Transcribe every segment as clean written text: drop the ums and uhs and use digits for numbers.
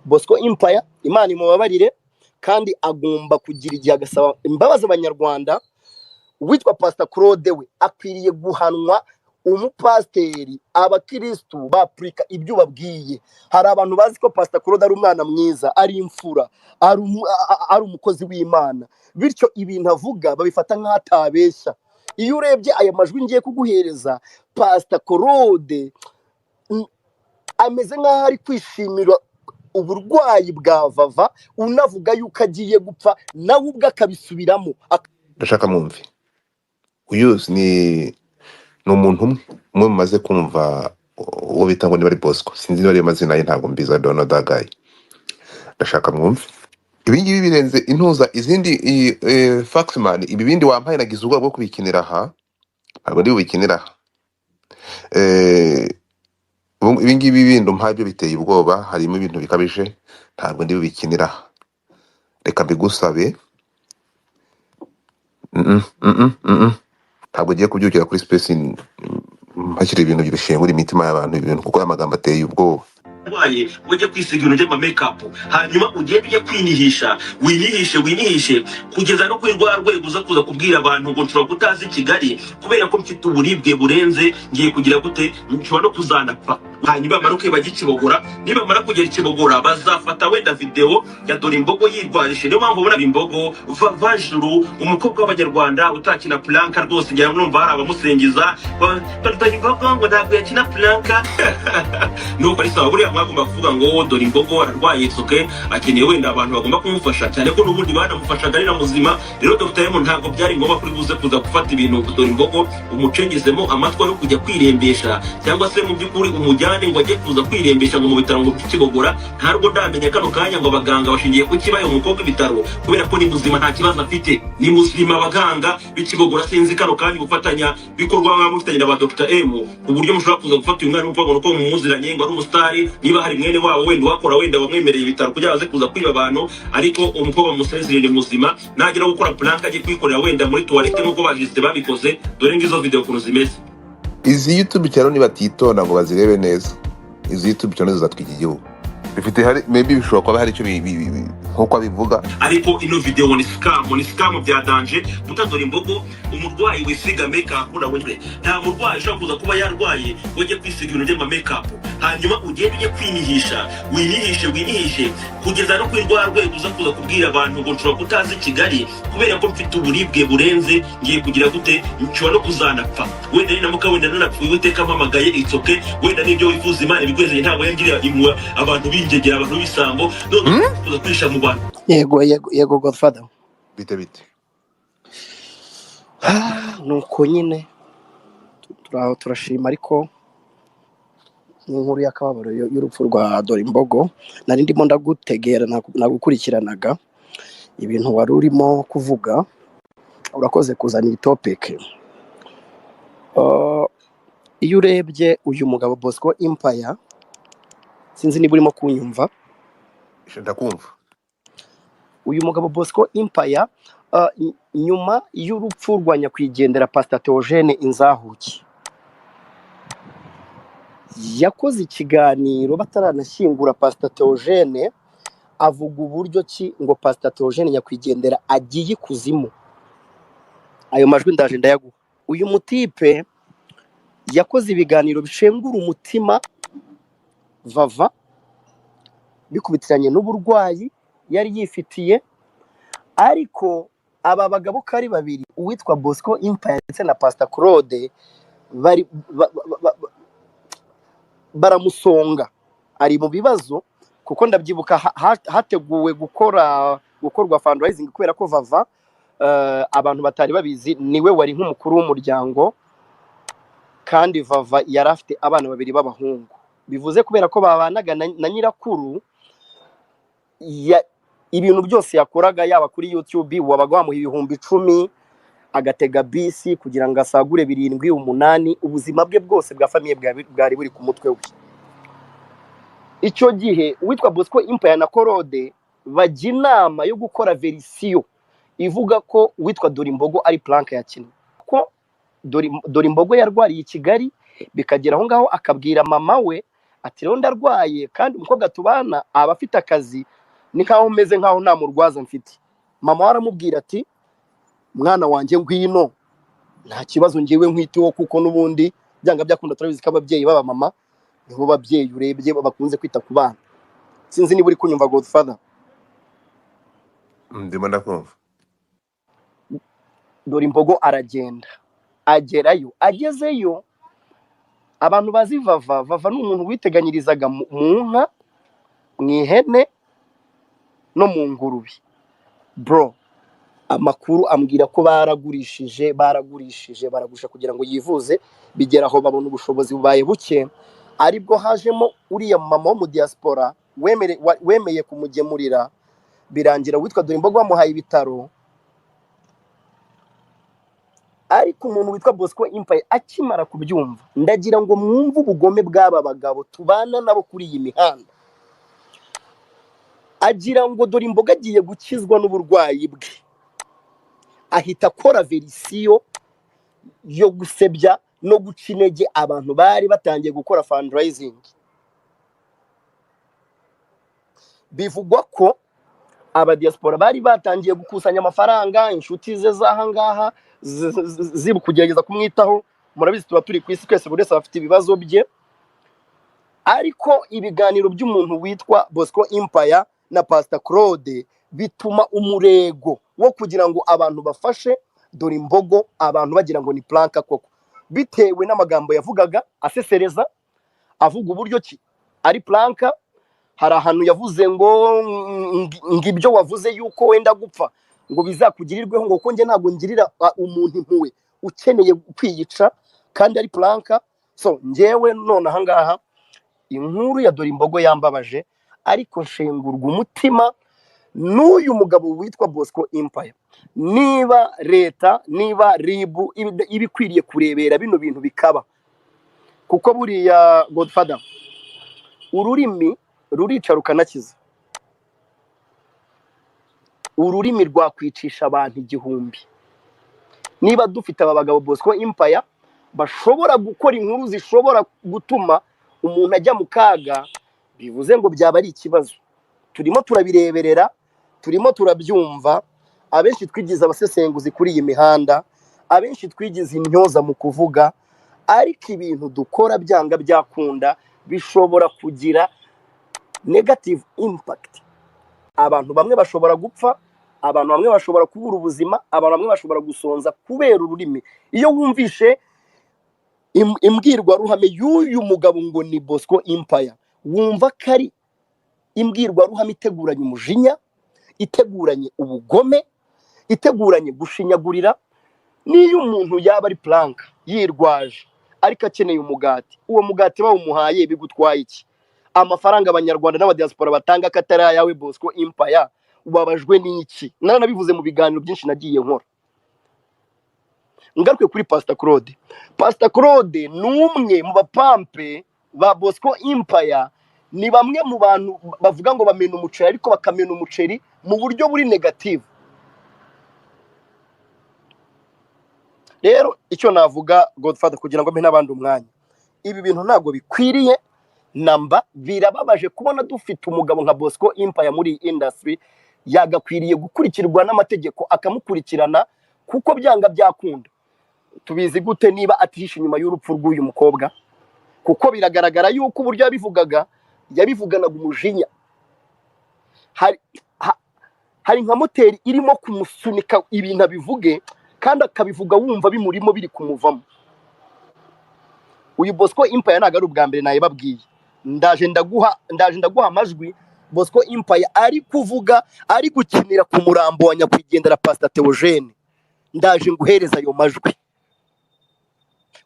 Bosco Empire, Imana imubabarire, kandi agomba kugira igihe agasaba imbabazi abanyarwanda. Witwa Pastor Claude we akwiriye guhanwa. Umupasiteri, abakristu bapurika ibyo babwiye. Hari abantu bazi ko Pastor Claude ari umwana mwiza, ari imfura, ari umukozi w'Imana, bityo ibintu avuga babifata nk'atabeshya. Iyo urebye aya majwi ngiye kuguhereza, Pastor Claude ameze nk'aho ari kwishimira uburwayi bwa Vava, unavuga yuko agiye gupfa nawe ubwe akabisubiramo. ndashaka mwumve uyu ni umuntu umwe mumaze kumva uwo bita ngo niba ari Bosco, sinzi niba ari amazina ye, ntabwo mbiza dono dagayi. ndashaka mwumve ibi ngibi birenze intuza izindi faxman. Ibi bindi wampaye nagize ubwoba bwo kubikinira aha, ntabwo ndi bubikinira aha. Ibi ngibi bindi umpaye byo biteye ubwoba, harimo ibintu bikabije, ntabwo ndi bubikinira aha. Reka mbigusabe. Ntabwo ugiye kubyukira kuri space mpashyira ibintu bishengura imitima y'abantu, ibintu kuko amagambo ateye ubwoba. Waye ujye kwisiga ibintu by'ama makeup, hanyuma ugiye ujye kwinihisha, winihishe kugeza no kuri rwa rwego uza kuza kubwira abantu ngo nshobora kutazi Kigali kubera ko mfite uburibwe burenze, ngiye kugira gute, nshobora no kuzanapfa. Hanyuma bamaruke bagikibogora, niba mara kugera ikibogora bazafata wenda video ya Dore Imbogo yirwarishe. Niyo mpamvu ubona Imbogo Vajuru, umukobwa w'Abanyarwanda utakina planka rwose, ngira numva hari abamusengiza Dore Imbogo ngo ntabwo yakina planka. Nuko ari sawa, buriya mwagomba kuvuga ngo Dore Imbogo ararwaye, itsoke akeneye wenda abantu bagomba kumufasha, cyane ko n'ubundi banamufashaga ari na muzima. Rero Dr. M ntabwo byari ngombwa kuri buze kuza gufata ibintu Dore Imbogo umucengezemo amatwa no kujya kwirembesha, cyangwa se mu by'ukuri umujyane ngo ajye kuza kwirembesha ngo mu bitaro ngo Kibogora. Ntabwo ndamenya kano kanya ngo abaganga bashingiye ku kibaye umukobwa ibitaro kubera ko ni muzima nta kibazo afite, ni muzima. Abaganga b'Ikibogora sinzi kano kanya gufatanya bikorwa mwamufitanye na ba Dr. M uburyo mushobora kuza gufata uyu mwana n'umukobwa ko mumuziranye ngo ari umusitari, niba hari mwene wabo wenda wakora wenda bamwemereye ibitaro kugira baze kuza kwiba abantu, ariko umukobwa musezerere muzima nagira gukora plank ajye kwikorera wenda muri toilette nk'uko bajiste babikoze. Dore ngizo video kuno zimeze. Izi YouTube channel ni batitonda ngo bazirebe neza. Izi YouTube channel zatwika igihugu. Bifite hari maybe bishobora kuba hari icyo nkuko abivuga, ariko ino video ni scam bya danger. Dore Imbogo umurwayi wisiga makeup na wende, nta murwayi ushobora kuza kuba yarwaye wajye kwisiga ibintu by'ama makeup, hanyuma ugiye ujye kwinihisha, winihishe kugeza no kuri rwa rwego uza kuza kubwira abantu ngo nshobora kutazi Kigali kubera ko mfite uburibwe burenze, ngiye kugira gute, nshobora no kuzanapfa. Wenda ni namuka wenda nanapfuye Uwiteka mpamagaye, itsoke wenda nibyo wifuza Imana ibigweze, ntabwo yangirira imwa abantu bingegera, abantu bisambo kuza kwisha mu bantu. Yego Godfather, bite nuko nyine turashima, ariko n'inkuru y'akababaro y'urupfu rwa Dore Imbogo nari ndimo ndagutegera nagukurikiranaga ibintu wari urimo kuvuga. Urakoze kuzana iyi topic. Iyo urebye uyu mugabo Bosco Empire, sinzi niba urimo kunyumva. Ndakumva. Uyu mugabo Bosco Empire nyuma y'urupfu rwa nyakwigendera Pastor Theogene Inzahuki, yakoze ikiganiro bataranashyingura Pastor Theogene, avuga uburyo ki ngo Pastor Theogene nyakwigendera agiye kuzimu. Ayo majwi ndaje ndayaguha. Uyu mutipe yakoze ibiganiro bishengura umutima Vava, bikubitiranye n'uburwayi yari yifitiye, ariko aba bagabo kari babiri, uwitwa Bosco Empire ndetse na Pastor Claude, baramusonga. Ari mu bibazo kuko ndabyibuka hateguwe gukorwa fundraising kubera ko Vava, abantu batari babizi, niwe wari nk'umukuru w'umuryango, kandi Vava yari afite abana babiri b'abahungu. Bivuze kubera ko babanaga na nyirakuru, ibintu byose yakoraga yaba kuri YouTube wabaga wamuha 10,000 agatega bisi kugira ngo asagure 7 8, ubuzima bwe bwose bwa famiye bwari buri ku mutwe we. Icyo gihe witwa Bosco Empire na Claude bajya inama yo gukora verisiyo ivuga ko witwa Dore Imbogo ari plank yakina, ko Dore Imbogo yarwariye i Kigali, bikagera aho ngaho akabwira mama we ati rero ndarwaye kandi umukobwa tubana aba afite akazi, ni nkaho meze nkaho nta murwaza mfite. Mama we aramubwira ati mwana wanjye ngwino, nta kibazo ngewe nkwiteho, kuko n'ubundi byanga byakunda turabizi ko ababyeyi baba mama nibo babyeyi urebye bakunze kwita ku bana. Sinzi niba uri kunyumva Godfather. ndimo ndakumva. Dore imbogo aragenda agerayo, agezeyo abantu bazi vava ni umuntu witeganyirizaga mu nka, mu ihene no mu ngurube. Bro, amakuru ambwira ko baragurishije baragurisha kugira ngo yivuze, bigera aho babona ubushobozi bubaye buke, aribwo hajemo uriya mama wo mu diaspora wemeye kumugemurira, birangira witwa Dore Imbogo bamuhaye ibitaro. Ariko umuntu witwa Bosco Empire akimara kubyumva, ndagira ngo mwumve ubugome bw'aba bagabo tubana nabo kuri iyi mihanda. Agira ngo Dore Imbogo agiye gukizwa n'uburwayi bwe, ahita akora verisiyo yo gusebya no guca intege abantu bari batangiye gukora fundraising. Bivugwa ko aba diaspora bari batangiye gukusanya amafaranga, inshuti ze zahangaha ziri kugerageza kumwitaho. Murabizi tuba turi ku isi twese, buri wese afite ibibazo bye, ariko ibiganiro by'umuntu witwa Bosco Empire na Pastor Claude bituma umurego wo kugira ngo abantu bafashe Dore Imbogo abantu bagira ngo ni planka koko, bitewe n'amagambo yavugaga asesereza, avuga uburyo ki ari planka. Hari ahantu yavuze ngo ngibyo wavuze yuko wenda gupfa ngo bizakugirirweho, ngo ko nge ntabwo ngirira umuntu impuhwe ukeneye kwiyica kandi ari planka. So ngewe none ahangaha inkuru ya Dore Imbogo yambabaje, ariko nshengurwa umutima n'uyu mugabo witwa Bosco Empire. Niba leta, niba ribu ibikwiriye kurebera bino bintu bikaba, kuko buriya Godfather, ururimi rurica rukanakiza. Ururimi rwakwicisha abantu igihumbi. Niba dufite aba bagabo Bosco Empire bashobora gukora inkuru zishobora gutuma umuntu ajya mu kaga, bivuze ngo byaba ari ikibazo. Turimo turabireberera, turimo turabyumva. Abenshi twigize abasesenguzi kuri iyi mihanda, abenshi twigize intyoza mu kuvuga, ariko ibintu dukora byanga byakunda bishobora kugira negative impact. Abantu bamwe bashobora gupfa, abantu bamwe bashobora kubura ubuzima, abantu bamwe bashobora gusonza kubera ururimi. Iyo wumvishe imbwirwaruhame y'uyu mugabo ngo ni Bosco Empire, wumva ko ari imbwirwaruhame iteguranye umujinya, iteguranye ubugome, iteguranye gushinyagurira. Niyo umuntu yaba ari planka yirwaje ariko akeneye umugati, uwo mugati bawumuhaye bigutwaye iki? Amafaranga abanyarwanda n'abadiaspora batanga katari ayawe Bosco Empire, ubabajwe n'iki? Nanabivuze mu biganiro byinshi nagiye nkora. Ngaruke kuri Pastor Claude. Pastor Claude numwe mu bapampe ba Bosco Empire, ni bamwe mu bantu bavuga ngo bamena umuceri, ariko bakamena umuceri mu buryo buri negative. Rero icyo navuga Godfather, kugira ngo mpe n'abandi umwanya, ibi bintu ntabwo bikwiriye namba. Birababaje kubona dufite umugabo nka Bosco Empire muri industry, yagakwiriye gukurikirwa n'amategeko akamukurikirana, kuko byanga byakunda. Tubizi gute niba atihisha inyuma y'urupfu rw'uyu mukobwa? Kuko biragaragara yuko uburyo yabivuganaga umujinya. Hari nka moteri irimo kumusunika ibintu abivuge, kandi akabivuga wumva bimurimo biri kumuvamo. Uyu Bosco Empire ntago ari ubwa mbere naye babwiye. Ndaje ndaguha amajwi Bosco Empire ari kuvuga, ari gukinira ku murambo wa nyakwigendera Pastor Theogene. Ndaje nguhereza ayo majwi,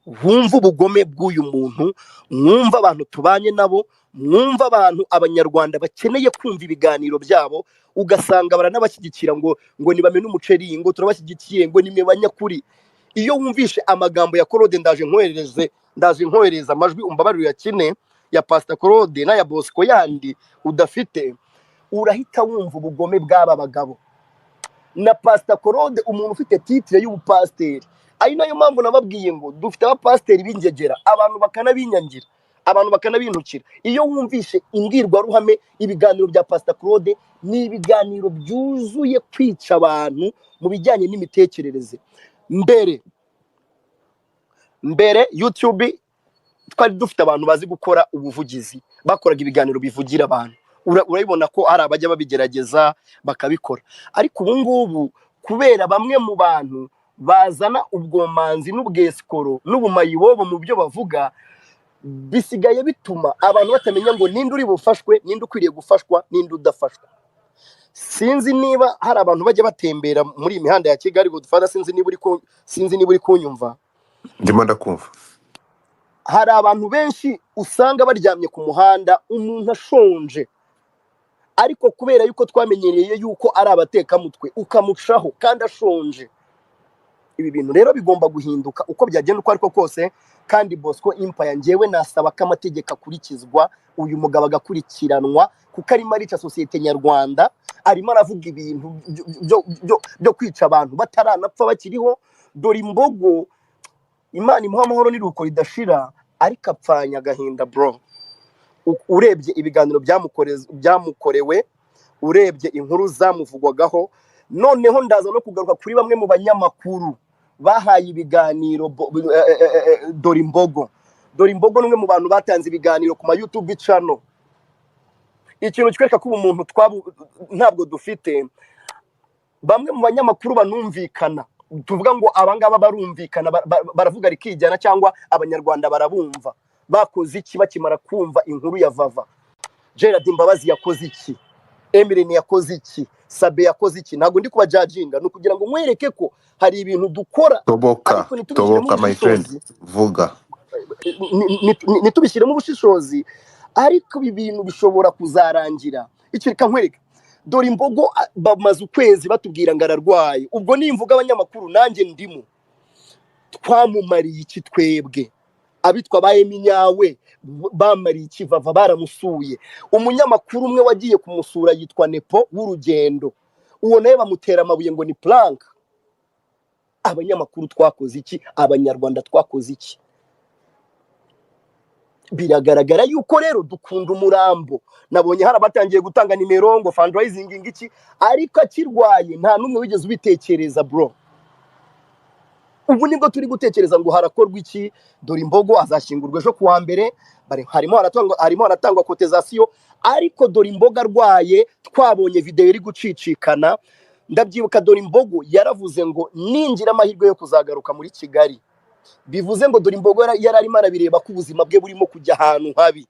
wumva ubugome bw'uyu muntu, mwumva abantu tubanye nabo, mwumva abantu abanyarwanda bakeneye kumva ibiganiro byabo, ugasanga baranabashyigikira ngo nibamena umuceri, ngo turabashyigikiye, ngo nimwe banyakuri. Iyo wumvishe amagambo ya Claude, ndaje nkohereza amajwi umbabarire ya kine ya Pastor Claude na ya Bosco yandi udafite, urahita wumva ubugome bw'aba bagabo. Na Pastor Claude umuntu ufite titre y'ubupasteri, ari nayo mpamvu nababwiye ngo dufite abapasteri b'ingegera, abantu bakanabinyangira, abantu bakanabintukira. Iyo wumvishe imbwirwaruhame ibiganiro bya Pastor Claude ni ibiganiro byuzuye kwica abantu mu bijyanye n'imitekerereze. Mbere YouTube twari dufite abantu bazi gukora ubuvugizi, bakoraga ibiganiro bivugira abantu. Urabibona ko ari abajya babigerageza bakabikora, ariko ubu ngubu kubera bamwe mu bantu bazana ubwomanzi n'ubwesikoro n'ubumayibobo mu byo bavuga, bisigaye bituma abantu batamenya ngo ninde uri bufashwe, ninde ukwiriye gufashwa, ninde udafashwa. Sinzi niba hari abantu bajya batembera muri imihanda ya Kigali, Godfather, sinzi niba uri kunyumva. ndimo ndakumva. Hari abantu benshi usanga baryamye ku muhanda, umuntu ashonje, ariko kubera yuko twamenyereye yuko ari abatekamutwe ukamucaho kandi ashonje. Ibi bintu rero bigomba guhinduka uko byagenda uko ariko kose, kandi Bosco Empire njyewe nasaba ko amategeko akurikizwa, uyu mugabo agakurikiranwa, kuko arimo arica sosiyete nyarwanda, arimo aravuga ibintu byo kwica abantu bataranapfa bakiriho. Dore imbogo Imana imuha amahoro n'iruko ridashira, ariko apfanya agahinda bro. Urebye ibiganiro byamukorewe, urebye inkuru zamuvugwagaho, noneho ndaza no kugaruka kuri bamwe mu banyamakuru bahaye ibiganiro Dore imbogo n'umwe mu bantu batanze ibiganiro ku ma YouTube channel. Ikintu kwereka ko umuntu ntabwo dufite, bamwe mu banyamakuru banumvikana, tuvuga ngo abangaba barumvikana, baravuga rikijyana, cyangwa abanyarwanda barabumva. Bakoze iki bakimara kumva inkuru ya Vava? Gerard Mbabazi yakoze iki? Emeline yakoze iki? Sabe yakoze iki? Ntabwo ndi kubajajinga, no kugira ngo mwereke ko hari ibintu dukora, toboka my friend, vuga nitubishyiremo ubushishozi, ariko ibi bintu bishobora kuzarangira. Icyo reka nkwereka, Dore imbogo bamaze ukwezi batubwira ngo ararwaye. Ubwo nimvuga abanyamakuru nanjye ndimo. Twamumariye iki twebwe? Abitwa bayeminyawe bamariye iki Vava? Baramusuye. Umunyamakuru umwe wagiye kumusura yitwa Nepo w'Urugendo, uwo nawe bamutera amabuye ngo ni plank. Abanyamakuru twakoze iki? Abanyarwanda twakoze iki? Biragaragara yuko rero dukunda umurambo. Nabonye hari abatangiye gutanga nimero ngo fundraising iki, ariko akirwaye nta numwe wigeze ubitekereza bro. Ubu nibwo turi gutekereza ngo harakorwa iki. Dore imbogo azashingurwa ejo kuwa mbere, harimo haratangwa cotisation, ariko Dore imbogo arwaye twabonye video iri gucicikana. Ndabyibuka Dore imbogo yaravuze ngo ningira amahirwe yo kuzagaruka muri Kigali, bivuze ngo Dore imbogo yararimo arabireba ko ubuzima bwe burimo kujya ahantu habi.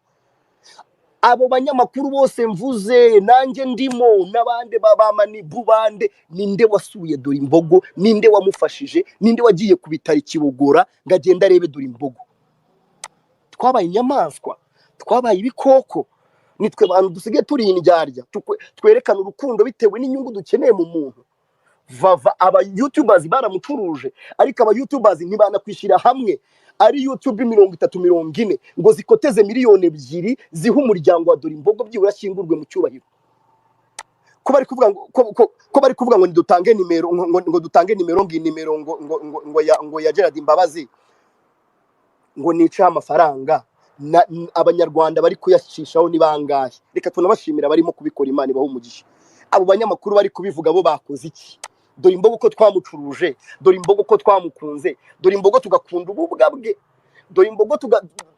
Abo banyamakuru bose mvuze, nanjye ndimo, n'abandi babamani bubande, ninde wasuye Dore imbogo? Ninde wamufashije? Ninde wagiye ku bitaro Kibogora ngo agenda arebe Dore imbogo? Twabaye inyamaswa, twabaye ibikoko. Nitwe bantu dusigaye turi indyarya, twerekana urukundo bitewe n'inyungu dukeneye mu muntu. Vava aba YouTubers baramucuruje, ariko aba YouTubers ntibanakwishyira hamwe ari YouTube 30-40 ngo zikoteze miliyoni 2 ziha umuryango wa Dore imbogo byibura ashyingurwe mu cyubahiro. Ko bari kuvuga ngo dutange nimero, ngo dutange nimero ngo ya Gerard Mbabazi ngo nica amafaranga. Abanyarwanda bari kuyashishaho ni bangahe? Reka tunabashimira barimo kubikora, Imana ibaho umugisha. Abo banyamakuru bari kubivuga bo bakoze iki? Dore imbogo ko twamucuruje, Dore imbogo ko twamukunze, Dore imbogo tugakunda ububwa bwe, Dore imbogo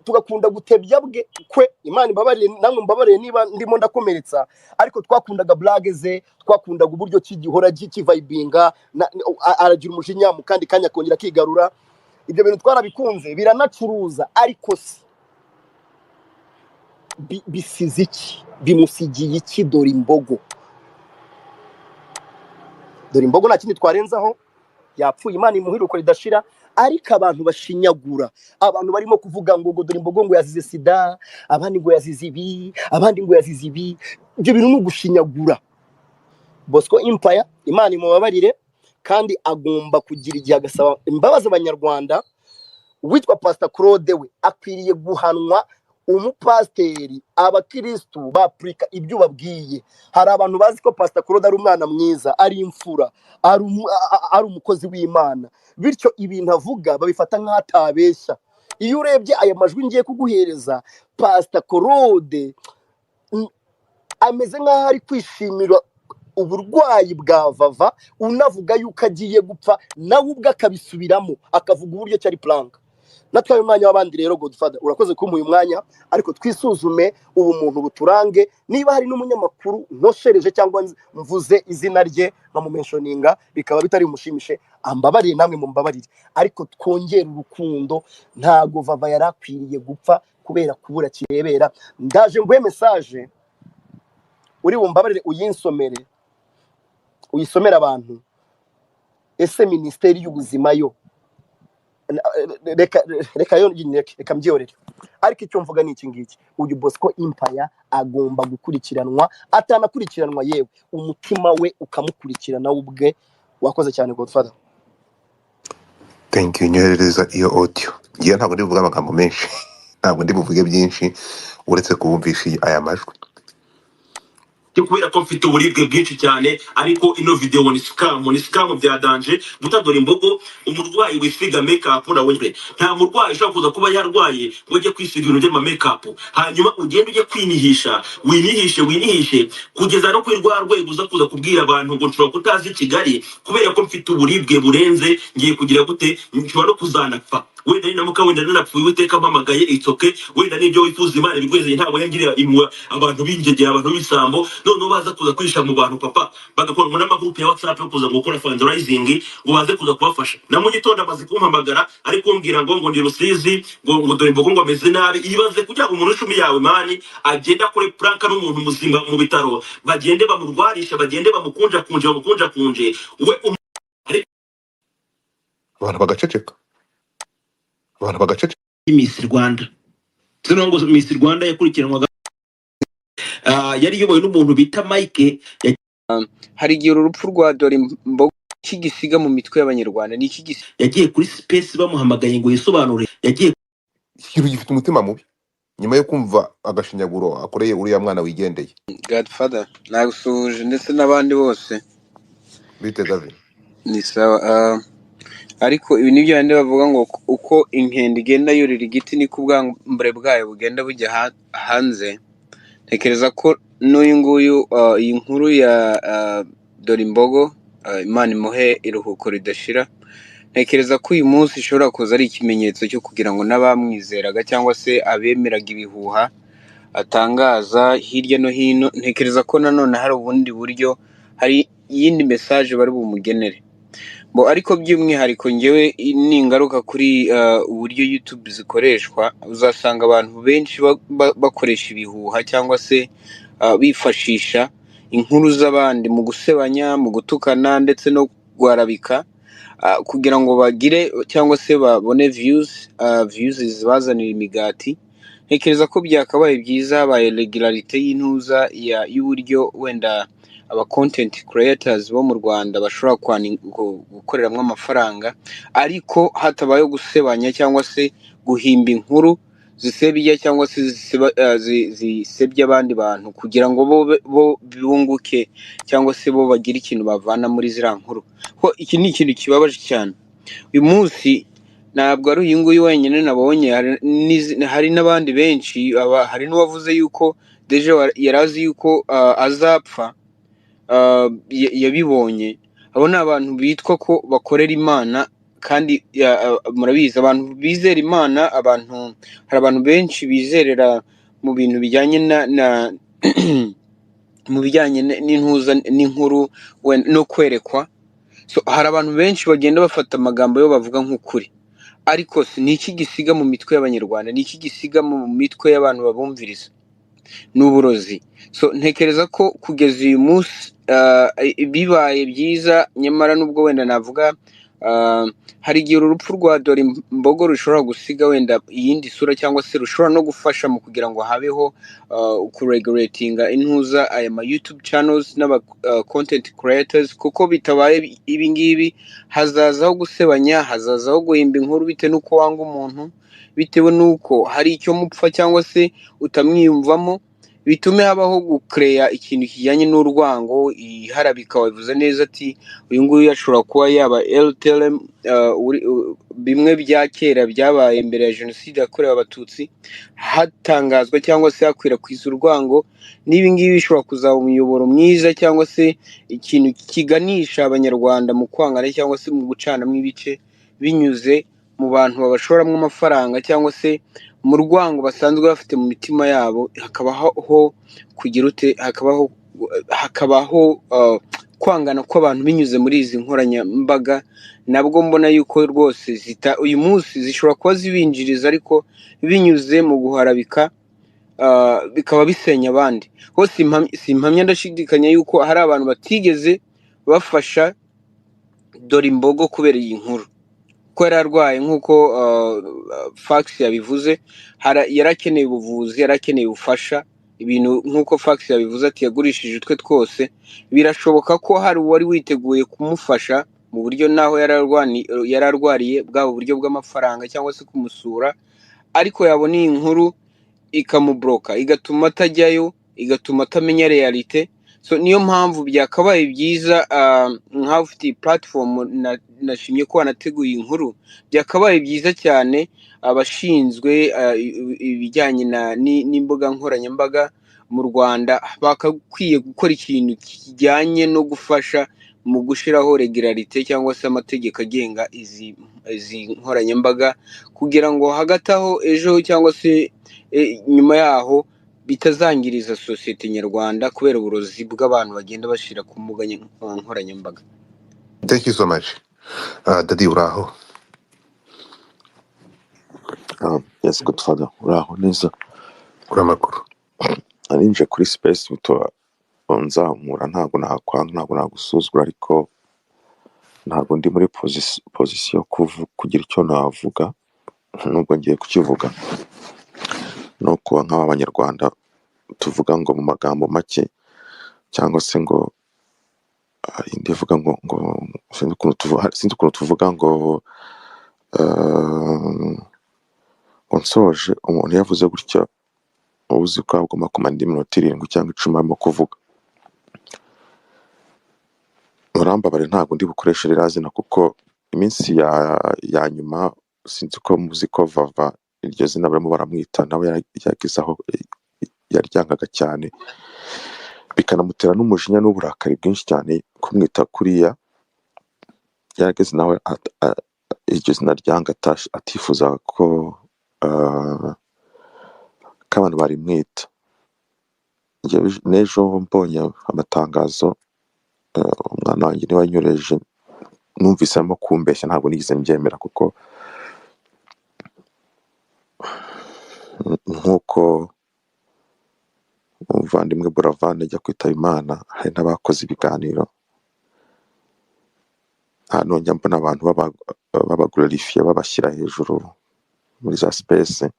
tugakunda gutebya bwe kwe. Imana imbabarire, namwe mbabarire niba ndimo ndakomeretsa, ariko twakundaga blague ze, twakundaga uburyo kigihora kivibinga, aragira umujinya mu kandi kanya kongera kigarura. Ibyo bintu twarabikunze, biranacuruza, ariko bisize iki? Bimusigiye iki Dore imbogo? Dore imbogo nta kindi twarenzaho, yapfuye, Imana imuhiruko ridashira. Ariko abantu bashinyagura, abantu barimo kuvuga ngo Dore imbogo ngo yazize sida, abandi ngo yazize ibi, abandi ngo yazize ibi. Ibyo bintu ni ugushinyagura. Bosco Empire, Imana imubabarire, kandi agomba kugira igihe agasaba imbabazi abanyarwanda. Witwa Pastor Claude we akwiriye guhanwa. Umupasteri, abakristu bapurika ibyo babwiye. Hari abantu bazi ko Pastor Claude ari umwana mwiza, ari imfura, ari umukozi w'Imana, bityo ibintu avuga babifata nk'atabeshya. iyo urebye aya majwi ngiye kuguhereza, Pastor Claude ameze nk'aho ari kwishimira uburwayi bwa Vava, unavuga yuko agiye gupfa, nawe ubwe akabisubiramo akavuga uburyo cyari plank. Natwaye umwanya w'abandi rero, Godfather urakoze kumpa uyu mwanya, ariko twisuzume ubu muntu buturange. Niba hari n'umunyamakuru noshereje cyangwa mvuze izina rye nkamumentioninga bikaba bitari umushimishe, ambabarire namwe mumbabarire, ariko twongera urukundo. Ntago Vava yarakwiriye gupfa kubera kubura kirebera. Ndaje nguhe message uri bumbabarire uyinsomere, uyisomera abantu. Ese Minisiteri y'Ubuzima yo reka mbyihorere, ariko icyo mvuga ni iki ngiki: uyu Bosco Empire agomba gukurikiranwa, atanakurikiranwa yewe umutima we ukamukurikirana ubwe. Wakoze cyane Godfather. thank you. Nyoherereza iyo audio. Ngiye ntabwo ndi buvuge amagambo menshi ntabwo ndi buvuge byinshi uretse kubumvisha aya majwi. kubera ko mfite uburibwe bwinshi cyane, ariko ino video ni scam bya danje. Mutadora imbogo, umurwayi wisiga makeup na wenye nta murwayi ushobora kuza kuba yarwaye ngo ujye kwisiga ibintu by'ama makeup hanyuma ugende ujye kwinihisha, winihishe kugeza no kwirwa rwego uza kuza kubwira abantu ngo nshobora kutazi Kigali kubera ko mfite uburibwe burenze, ngiye kugira gute, nshobora no kuzanapfa. Wenda ni namuka, wenda nanapfuye Uwiteka mpamagaye, itsoke. Wenda nibyo wifuza Imana bigweze, ntabwo yangirira imwa abantu b'ingegera, abantu b'isambo, none baza kuza kwisha mu bantu papa, bagakora ngo n'amagroup ya WhatsApp yo kuza gukora fundraising ngo baze kuza kubafasha. Na mu gitondo amaze kumpamagara ariko mbwira ngo ndi Rusizi, ngo dore imbogo ngo ameze nabi. Ibaze kugira ngo umuntu icumi yawe mani agenda kure pranka n'umuntu muzima mu bitaro, bagende bamurwarisha, bagende bamukunja kunje we Abantu bagaceceka. Miss Rwanda. Sinongo Miss Rwanda yakurikiranwaga yari yoboye n'umuntu bita Mike. Hari igihe urupfu rwa Dore Imbogo kigisiga mu mitwe y'Abanyarwanda, ni iki yagiye kuri space bamuhamagaye ngo yisobanure, yagiye Ikintu gifite umutima mubi nyuma yo kumva agashinyaguro akoreye uriya mwana wigendeye. Godfather nagusuhuje ndetse n'abandi bose. Bite David? Ni sawa. Ariko ibi nibyo bandi bavuga ngo uko inkende igenda yurira igiti niko ubwambure bwayo bugenda bujya hanze. Ntekereza ko n'uyu nguyu iyi nkuru ya Dore Imbogo, Imana imuhe iruhuko ridashira, ntekereza ko uyu munsi ishobora kuza ari ikimenyetso cyo kugira ngo n'abamwizeraga cyangwa se abemeraga ibihuha atangaza hirya no hino, ntekereza ko nanone hari ubundi buryo, hari iyindi message bari bumugenere. Ariko by'umwihariko ngewe ningaruka kuri uburyo YouTube zikoreshwa, uzasanga abantu benshi bakoresha ibihuha cyangwa se bifashisha inkuru z'abandi mu gusebanya, mu gutukana ndetse no gwarabika kugira ngo bagire cyangwa se babone views zibazanira imigati. Ntekereza ko byakabaye byiza habaye regularite y'intuza y'uburyo wenda aba content creators bo mu Rwanda bashobora gukoreramo amafaranga, ariko hatabayeho gusebanya cyangwa se guhimba inkuru zisebya cyangwa se zisebya abandi bantu kugira ngo bo bunguke cyangwa se bo bagire ikintu bavana muri ziriya nkuru. Ko iki ni ikintu kibabaje cyane. Uyu munsi ntabwo ari uyu nguyu wenyine nabonye, hari n'abandi benshi. Hari n'uwavuze yuko deja yarazi yuko azapfa, yabibonye. Abo ni abantu bitwa ko bakorera Imana, kandi murabizi abantu bizera Imana, hari abantu benshi bizerera mu bintu bijyanye mu bijyanye n'intuza n'inkuru no kwerekwa. So hari abantu benshi bagenda bafata amagambo yo bavuga nk'ukuri, ariko ni iki gisiga mu mitwe y'Abanyarwanda, ni iki gisiga mu mitwe y'abantu babumviriza? N'uburozi. So ntekereza ko kugeza uyu munsi bibaye byiza, nyamara nubwo wenda navuga hari igihe urupfu rwa Dore Imbogo rushobora gusiga wenda iyindi sura cyangwa se rushobora no gufasha mu kugira ngo habeho kuregulatinga intuza aya ma YouTube channels n'aba content creators, kuko bitabaye ibi ngibi hazazaho gusebanya, hazazaho guhimba inkuru bitewe n'uko wanga umuntu, bitewe n'uko hari icyo mupfa cyangwa se utamwiyumvamo. bitume habaho gukereya ikintu kijyanye n'urwango. Iharabika wabivuze neza ati uyu nguyu ashobora kuba yaba LTLM, bimwe bya kera byabaye mbere ya jenoside yakorewe abatutsi, hatangazwa cyangwa se hakwirakwiza urwango. N'ibi ngibi bishobora kuzaba umuyoboro mwiza cyangwa se ikintu kiganisha abanyarwanda mu kwangana cyangwa se mu gucanamo ibice, binyuze mu bantu babashoramo amafaranga cyangwa se mu rwango basanzwe bafite mu mitima yabo. Hakabaho kugira ute, hakabaho kwangana kw'abantu binyuze muri izi nkoranyambaga. Nabwo mbona yuko rwose uyu munsi zishobora kuba zibinjiriza, ariko binyuze mu guharabika bikaba bisenya abandi. Hose simpamya, ndashidikanya yuko hari abantu batigeze bafasha dore imbogo kubera iyi nkuru, ko yari arwaye nk'uko Fax yabivuze. Yarakeneye ubuvuzi, yarakeneye ubufasha, ibintu nk'uko Fax yabivuze ati yagurishije utwe twose. Birashoboka ko hari uwari witeguye kumufasha mu buryo naho yari arwariye, bwaba uburyo bw'amafaranga cyangwa se kumusura, ariko yabona iyi nkuru ikamubloka, igatuma atajyayo, igatuma atamenya realite. So niyo mpamvu byakabaye byiza, nkaho ufite platform, nashimye ko wanateguye inkuru. Byakabaye byiza cyane abashinzwe ibijyanye n'imbuga nkoranyambaga mu Rwanda bakakwiye gukora ikintu kijyanye no gufasha mu gushiraho regularite cyangwa se amategeko agenga izi nkoranyambaga, kugira ngo hagati aho ejo cyangwa se nyuma yaho bitazangiriza sosiyete nyarwanda kubera uburozi bw'abantu bagenda bashira ku mbuga nkoranyambaga. Thank you so much. Dadi uraho? Yes, good father. Uraho neza. Uramakuru? Arinje kuri space muto nzamura, ntabwo nakwanga, ntabwo nagusuzugura, ariko ntabwo ndi muri position kugira icyo navuga. Nubwo ngiye kukivuga, no kuba nk'abanyarwanda tuvuga ngo mu magambo make, cyangwa se ngo indi vuga ngo sinzi ukuntu tuvuga ngo nsoje umuntu yavuze gutya, uzi ko agomba kumara indi minota 7 cyangwa 10 arimo kuvuga. Murambabare, ntabwo ndi bukoreshe rirazina, kuko iminsi ya nyuma sinzi ko muzi ko Vava iryo zina barimo baramwita, nawe yagize aho yaryangaga cyane, bikanamutera n'umujinya n'uburakari bwinshi cyane kumwita kuriya. Yarageze nawe iryo zina ryanga atifuza ko abantu barimwita. N'ejo mbonye amatangazo, umwana wanjye niwe wanyoreje, numvise arimo kumbeshya, ntabwo nigeze mbyemera, kuko nk'uko umuvandimwe Buravan ajya kwitaba Imana, hari n'abakoze ibiganiro hano, njya mbona abantu babaglorifiye, babashyira hejuru muri za space.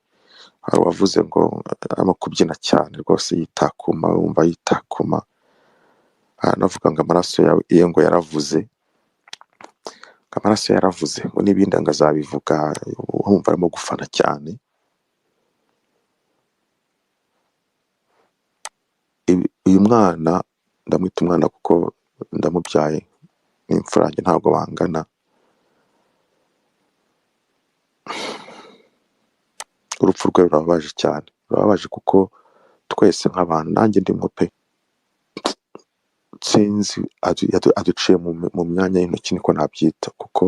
Hari uwavuze ngo arimo kubyina cyane rwose, yitakuma, wumva yitakuma, anavuga ngo amaraso yawe ngo yaravuze, amaraso yaravuze, ngo n'ibindi ngo azabivuga, wumva arimo gufana cyane. Uyu mwana ndamwita umwana kuko ndamubyaye, n'imfura yanjye ntabwo bangana. Urupfu rwe rurababaje cyane, rurababaje, kuko twese nk'abantu, nanjye ndimo pe, sinzi aduciye mu myanya y'intoki, niko nabyita, kuko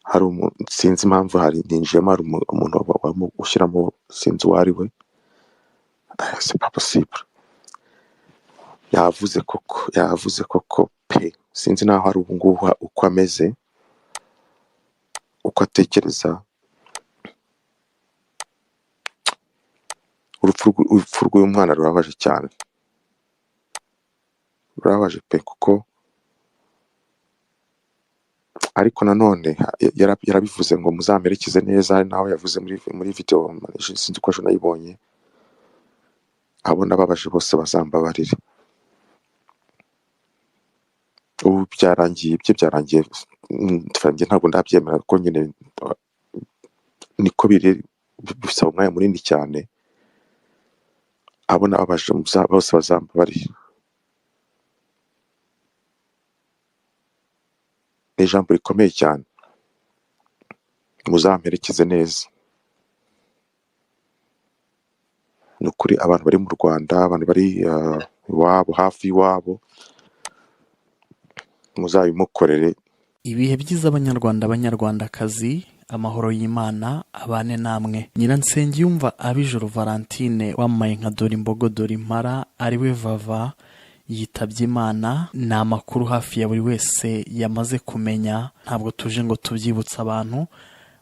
hari sinzi impamvu ninjiyemo, hari umuntu warimo ushyiramo, sinzi uwo ari we. C'est pas possible. Yavuze koko pe, sinzi naho hari ubu ngubu uko ameze, uko atekereza. Urupfu rw'uyu mwana rurababaje cyane, rurababaje pe, kuko ariko nanone yarabivuze ngo muzamerekeze neza. Nawe yavuze muri video, sinzi ko ejo nayibonye, abo nababaje bose bazambabarire. Ubu byarangiye, ntabwo ndabyemera, kuko nyine niko biri, bisaba umwanya munini cyane abo nababaje bose bazambabarira. Ni ijambo rikomeye cyane, muzamperekeze neza. Ni ukuri abantu bari mu Rwanda, abantu bari iwabo, hafi y'iwabo, muzabimukorere. Ibihe byiza abanyarwanda abanyarwandakazi, amahoro y'Imana abane namwe. Nyiransengiyumva Abijuru Valentine wamamaye nka Dorimbogo Dorimpara ariwe Vava yitabye Imana. Ni amakuru hafi ya buri wese yamaze kumenya, ntabwo tuje ngo tubyibutse abantu,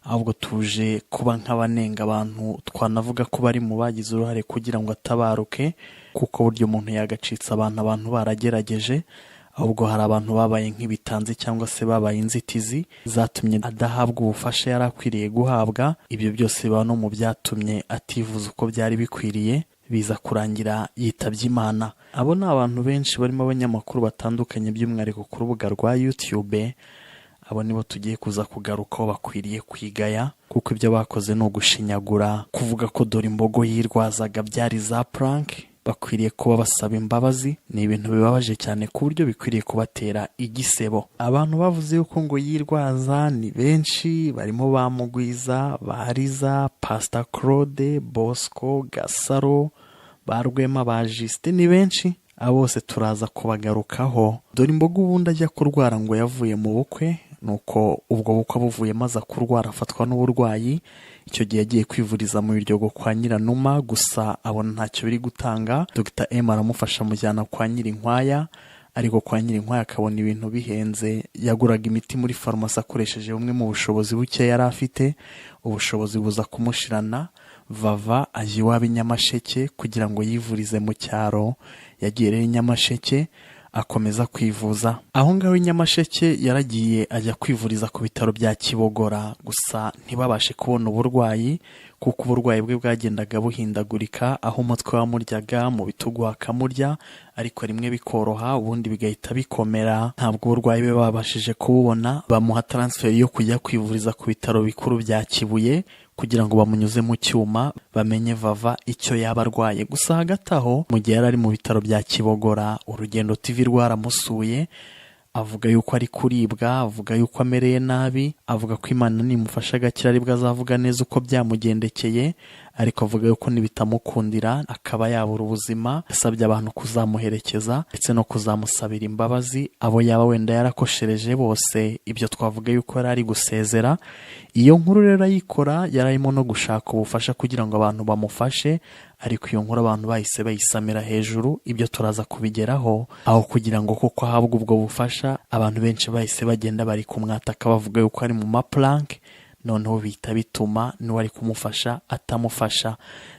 ahubwo tuje kuba nk'abanenga abantu twanavuga ko bari mu bagize uruhare kugira ngo atabaruke, kuko buryo umuntu yagacitse abantu baragerageje, ahubwo hari abantu babaye nk'ibitanzi cyangwa se babaye inzitizi zatumye adahabwa ubufasha yari akwiriye guhabwa. Ibyo byose biba no mu byatumye ativuza uko byari bikwiriye, biza kurangira yitabye Imana. Abo ni abantu benshi barimo abanyamakuru batandukanye, by'umwihariko ku rubuga rwa YouTube. Abo nibo tugiye kuza kugarukaho bakwiriye kwigaya, kuko ibyo bakoze ni ugushinyagura, kuvuga ko Dorimbogo yirwazaga byari za prank. Bakwiriye kuba basaba imbabazi. Ni ibintu bibabaje cyane ku buryo bikwiriye kubatera igisebo. Abantu bavuze yuko ngo yirwaza ni benshi, barimo bamugwiza, bariza, Pastor Claude, Bosco, Gasaro, Barwema, Bajiste, ni benshi. Abo bose turaza kubagarukaho. Dorimbogo ubundi ajya kurwara ngo yavuye mu bukwe, nuko ubwo bukwe buvuye maze kurwara afatwa n'uburwayi. Icyo gihe yagiye kwivuriza mu Biryogo kwa Nyiranuma, gusa abona ntacyo biri gutanga. Dr M aramufasha amujyana kwa Nyirinkwaya, ariko kwa Nyirinkwaya akabona ibintu bihenze. Yaguraga imiti muri farumasi akoresheje bumwe mu bushobozi buke yari afite, ubushobozi buza kumushirana. Vava ajya iwabo i Nyamasheke kugira ngo yivurize mu cyaro. Yagiye rero i Nyamasheke akomeza kwivuza. Aho ngaho i Nyamasheke yaragiye ajya kwivuriza ku bitaro bya Kibogora, gusa ntibabashe kubona uburwayi, kuko uburwayi bwe bwagendaga buhindagurika, aho umutwe wamuryaga, mu bitugu hakamurya, ariko rimwe bikoroha ubundi bigahita bikomera. Ntabwo uburwayi bwe babashije kububona, bamuha transfer yo kujya kwivuriza ku bitaro bikuru bya Kibuye kugira ngo bamunyuze mu cyuma bamenye Vava icyo yaba arwaye. Gusa hagati aho, mu gihe yari ari mu bitaro bya Kibogora, Urugendo TV rwaramusuye, avuga yuko ari kuribwa, avuga yuko amereye nabi, avuga ko Imana nimufasha agakira aribwo azavuga neza uko byamugendekeye, ariko avuga yuko nibitamukundira akaba yabura ubuzima. Yasabye abantu kuzamuherekeza ndetse no kuzamusabira imbabazi abo yaba wenda yarakoshereje bose. Ibyo twavuga yuko yari ari gusezera. Iyo nkuru rero ayikora yararimo no gushaka ubufasha kugira ngo abantu bamufashe, ariko iyo nkuru abantu bahise bayisamira hejuru. Ibyo turaza kubigeraho, aho kugira ngo kuko ahabwa ubwo bufasha, abantu benshi bahise bagenda bari kumwataka bavuga yuko ari mu maplank, noneho bihita bituma n'uwari kumufasha atamufasha.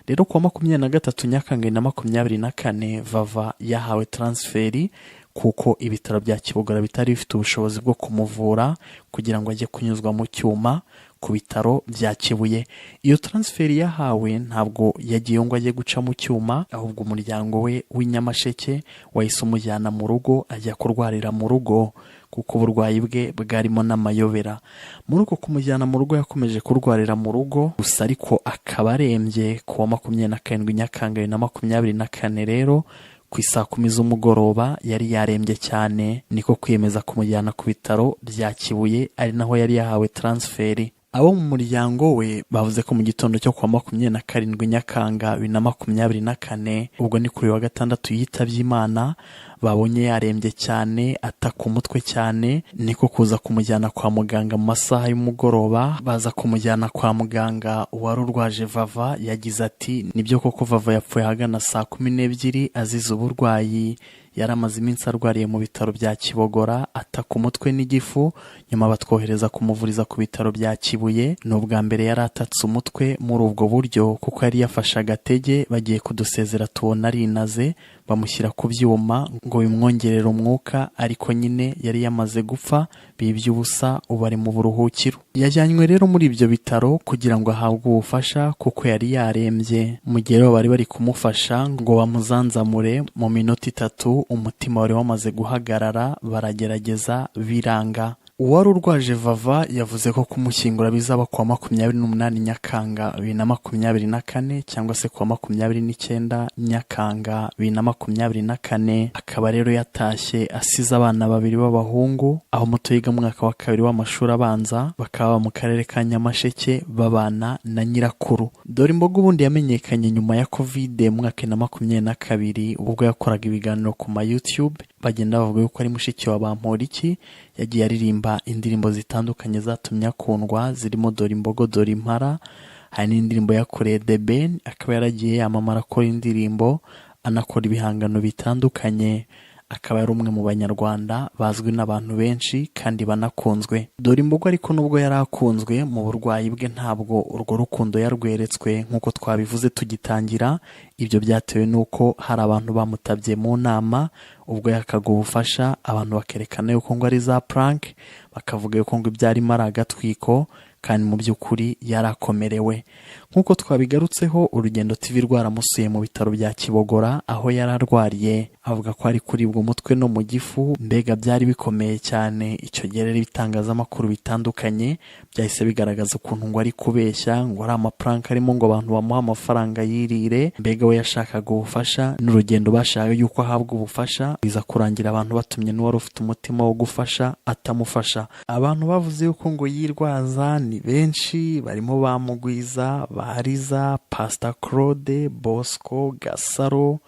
Rero kuwa 23 Nyakanga 2024 Vava yahawe transferi, kuko ibitaro bya Kibogora bitari bifite ubushobozi bwo kumuvura kugira ngo ajye kunyuzwa mu cyuma ku bitaro bya Kibuye. Iyo transferi yahawe ntabwo yagiye ngo ajye guca mu cyuma, ahubwo umuryango we w'inyamasheke wahise umujyana mu rugo, ajya kurwarira mu rugo, kuko uburwayi bwe bwarimo n'amayobera. Muri uko kumujyana mu rugo yakomeje kurwarira mu rugo, gusa ariko akaba arembye. Kuwa 27 Nyakanga 2024 rero ku isaa 10 z'umugoroba yari yarembye cyane, niko kwiyemeza kumujyana ku bitaro bya Kibuye, ari naho yari yahawe transferi. Abo mu muryango we bavuze ko mu gitondo cyo kuwa 27 Nyakanga 2024, ubwo ni kuri wa gatandatu yitabye Imana, babonye yarembye cyane, ataka umutwe cyane, niko kuza kumujyana kwa muganga mu masaha y'umugoroba. Baza kumujyana kwa muganga wari urwaje Vava. Yagize ati nibyo koko Vava yapfuye hagana saa 12 azize uburwayi. Yaramaze iminsi arwariye mu bitaro bya Kibogora, ataka umutwe n'igifu, nyuma batwohereza kumuvuriza ku bitaro bya Kibuye. N'ubwa mbere yari atatse umutwe muri ubwo buryo, kuko yari yafashe agatege. Bagiye kudusezera tubona arinaze, bamushyira ku byuma ngo bimwongerere umwuka, ariko nyine yari yamaze gupfa, bibye ubusa, ubu ari mu buruhukiro. Yajyanywe rero muri ibyo bitaro kugira ngo ahabwe ubufasha, kuko yari yarembye. Mu gihe bari bari kumufasha ngo bamuzanzamure, mu minota 3 umutima wari wamaze guhagarara, baragerageza biranga. uwari urwaje Vava yavuze ko kumushyingura bizaba kuwa 28 Nyakanga 2024 cyangwa se kuwa 29 Nyakanga 2024. Akaba rero yatashye asize abana babiri b'abahungu, aho muto yiga mu mwaka wa 2 w'amashuri abanza, bakaba mu karere ka Nyamasheke babana na nyirakuru. Dorimbogo ubundi yamenyekanye nyuma ya Covid mu mwaka wa 2022 ubwo yakoraga ibiganiro ku ma YouTube, bagenda bavuga yuko ari mushiki wa Bamporiki. Yagiye aririmba indirimbo zitandukanye zatumye akundwa, zirimo Dorimbogo Dorimpara, hari n'indirimbo yakoreye The Ben. Akaba yaragiye yamamara akora indirimbo, anakora ibihangano bitandukanye. Akaba ari umwe mu banyarwanda bazwi n'abantu benshi kandi banakunzwe. Dorimbogo ariko nubwo yari akunzwe, mu burwayi bwe ntabwo urwo rukundo yarweretswe nk'uko twabivuze tugitangira. Ibyo byatewe n'uko hari abantu bamutabye mu nama ubwo yakaga ubufasha, abantu bakerekana yuko ngo ari za prank, bakavuga yuko ngo ibyarimo ari agatwiko, kandi mu by'ukuri yarakomerewe. Nk'uko twabigarutseho, Urugendo TV rwaramusuye mu bitaro bya Kibogora aho yararwariye, avuga ko ari kuribwa umutwe no mu gifu, mbega byari bikomeye cyane. Icyo gihe rero ibitangazamakuru bitandukanye byahise bigaragaza ukuntu ngo ari kubeshya, ngo ari amaprank arimo ngo abantu bamuha amafaranga yirire. Mbega we yashakaga ubufasha, n'urugendo bashaka yuko ahabwa ubufasha, biza kurangira abantu batumye n'uwari ufite umutima wo gufasha atamufasha. Abantu bavuze yuko ngo yirwaza ni benshi, barimo bamugwiza, Bariza, Pastor Claude, Bosco, Gasaro,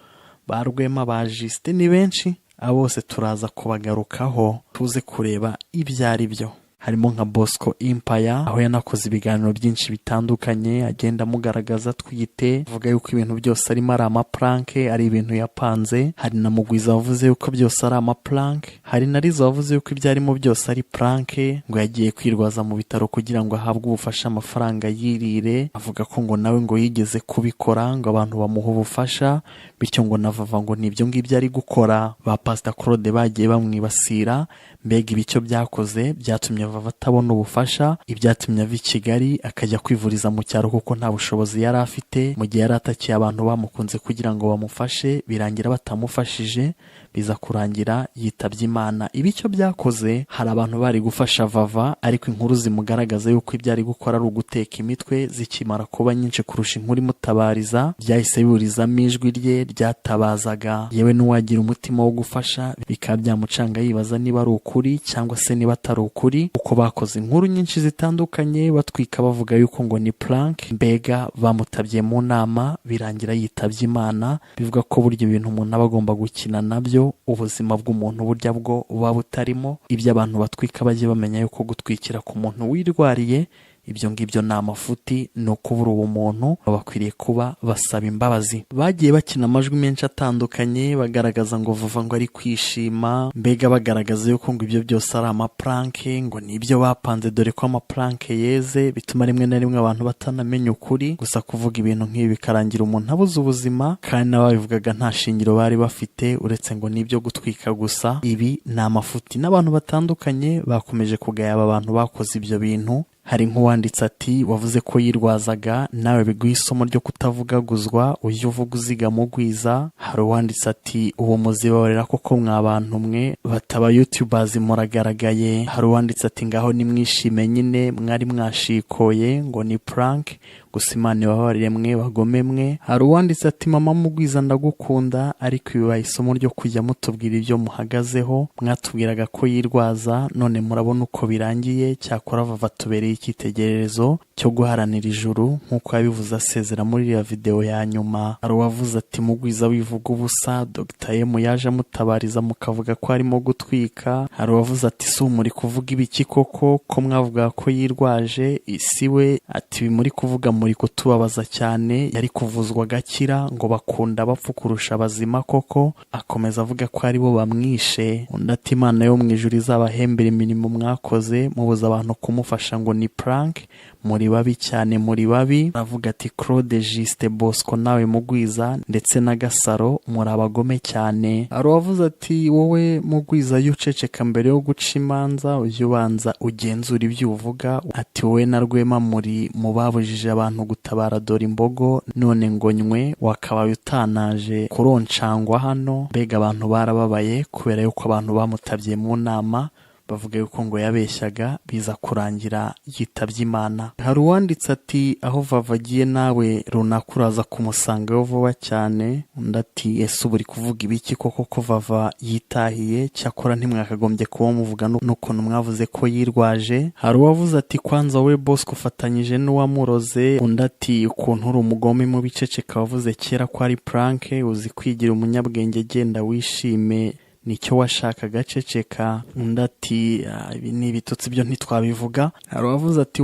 Barwema, Bajiste, ni benshi. Abo bose turaza kubagarukaho tuze kureba ibyo ari byo. Harimo nka Bosco Empire, aho yanakoze ibiganiro byinshi bitandukanye, agenda amugaragaza twite, avuga yuko ibintu byose arimo ari amapranke, ari ibintu yapanze. Hari na Mugwiza wavuze yuko byose ari amapranke. Hari na Rizo wavuze yuko ibyo arimo byose ari pranke, ngo yagiye kwirwaza mu bitaro kugira ngo ahabwe ubufasha amafaranga yirire. Avuga ko ngo nawe ngo yigeze kubikora, ngo abantu bamuha ubufasha, bityo ngo na Vava ngo nibyo ngibyo ari gukora. Ba Pastor Claude bagiye bamwibasira, mbega ibicyo byakoze byatumye Vava atabona ubufasha, ibyatumye ava i Kigali akajya kwivuriza mu cyaro kuko nta bushobozi yari afite, mu gihe yari atakiye abantu bamukunze kugira ngo bamufashe, birangira batamufashije, biza kurangira yitabye Imana. Ibicyo byakoze, hari abantu bari gufasha Vava, ariko inkuru zimugaragaza yuko ibyo ari gukora ari uguteka imitwe, zikimara kuba nyinshi kurusha inkuru imutabariza, byahise biburizamo ijwi rye ryatabazaga. Yewe n'uwagira umutima wo gufasha bikaba byamucanga yibaza niba ari ukuri cyangwa se niba atari ukuri, uko bakoze inkuru nyinshi zitandukanye batwika bavuga yuko ngo ni prank. Mbega bamutabye mu nama, birangira yitabye Imana. Bivuga ko burya ibintu umuntu aba agomba gukina nabyo, ubuzima bw'umuntu burya bwo buba butarimo. Ibyo abantu batwika bajye bamenya yuko gutwikira ku muntu wirwariye, ibyo ngibyo ni amafuti, ni ukubura ubumuntu. Bakwiriye kuba basaba imbabazi. Bagiye bakina amajwi menshi atandukanye bagaragaza ngo Vava ngo ari kwishima, mbega bagaragaza yuko ngo ibyo byose ari amapranke, ngo nibyo bapanze, dore ko amapranke yeze, bituma rimwe na rimwe abantu batanamenya ukuri. Gusa kuvuga ibintu nk'ibi bikarangira umuntu abuze ubuzima, kandi n'ababivugaga nta shingiro bari bafite, uretse ngo nibyo gutwika gusa. Ibi ni amafuti, n'abantu batandukanye bakomeje kugaya aba bantu bakoze ibyo bintu. Hari nk'uwanditse ati, wavuze ko yirwazaga, nawe biguha isomo ryo kutavugaguzwa, ujye uvuga uzigama ugwiza. Hari uwanditse ati, uwo muzibabarira koko mwa bantu mwe, bataba YouTubers muragaragaye. Hari uwanditse ati, ngaho nimwishime nyine, mwari mwashikoye, ngo ni prank, gusa Imana ibabarire mwe bagome mwe. Hari uwanditse ati, mama Mugwiza ndagukunda, ariko bibaye isomo ryo kujya mutubwira ibyo muhagazeho. Mwatubwiraga ko yirwaza, none murabona uko birangiye. Cyakora Vava tubereye icyitegererezo cyo guharanira ijuru, nk'uko yabivuze asezera muri iriya video ya nyuma. Hari uwavuze ati, Mugwiza wivuga ubusa, Dr. M yaje amutabariza mukavuga ko arimo gutwika. Hari uwavuze ati, si muri kuvuga ibiki koko, ko mwavuga ko yirwaje isi we. Ati, bimuri kuvuga muri kutubabaza cyane, yari kuvuzwa agakira, ngo bakunda bapfu kurusha abazima koko. Akomeza avuga ko ari bo bamwishe. Undi ati, Imana yo mu ijuru izabahembera imirimo mwakoze, mubuza abantu kumufasha ngo ni prank, muri babi cyane, muri babi. Aravuga ati, Claude, Juste, Bosco nawe Mugwiza ndetse na Gasaro muri abagome cyane. Hari uwavuze ati, wowe Mugwiza yuceceka mbere yo guca imanza, ujye ubanza ugenzura ibyo uvuga. Ati, wowe na Rwema muri mu babujije abantu gutabara Dorimbogo, none ngo nywe wakabaye utanaje kuroncangwa hano. Mbega abantu barababaye kubera yuko abantu bamutabye mu nama bavuga yuko ngo yabeshyaga biza kurangira yitabye Imana. Hari uwanditse ati aho Vava agiye nawe runaka uraza kumusangayo vuba cyane. Undi ati ese ubu uri kuvuga ibiki koko ko Vava yitahiye, cyakora ntimwakagombye kuba muvuga n'ukuntu mwavuze ko yirwaje. Hari uwavuze ati kwanza we Bosco ufatanyije n'uwamuroze. Undi ati ukuntu uri umugome mu biceceka wavuze kera ko ari prank, uzi kwigira umunyabwenge, genda wishime nicyo washakaga ceceka. Undi ati ibi ni ibitutsi byo ntitwabivuga. Hari uwavuze ati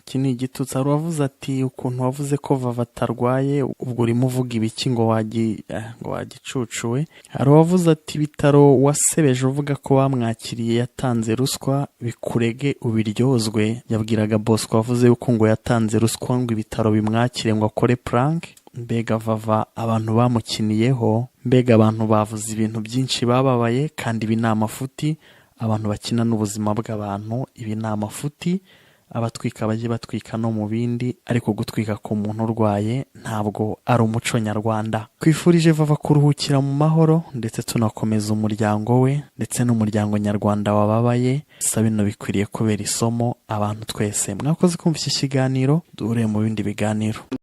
iki ni igitutsi. Hari uwavuze ati ukuntu wavuze ko Vava atarwaye ubwo urimo uvuga ibiki ngo wagicucuwe. Hari uwavuze ati ibitaro wasebeje uvuga ko bamwakiriye yatanze ruswa bikurege ubiryozwe. Yabwiraga Bosco wavuze yuko ngo yatanze ruswa ngo ibitaro bimwakire ngo akore prank. Mbega Vava abantu bamukiniyeho, mbega abantu bavuze ibintu byinshi bababaye, kandi ibi ni amafuti. Abantu bakina n'ubuzima bw'abantu, ibi ni amafuti. Abatwika bajye batwika no mu bindi, ariko gutwika ku muntu urwaye ntabwo ari umuco nyarwanda. Twifurije Vava kuruhukira mu mahoro, ndetse tunakomeza umuryango we ndetse n'umuryango nyarwanda wababaye. Gusa bino bikwiriye kubera isomo abantu twese. Mwakoze kumva iki kiganiro, duhure mu bindi biganiro.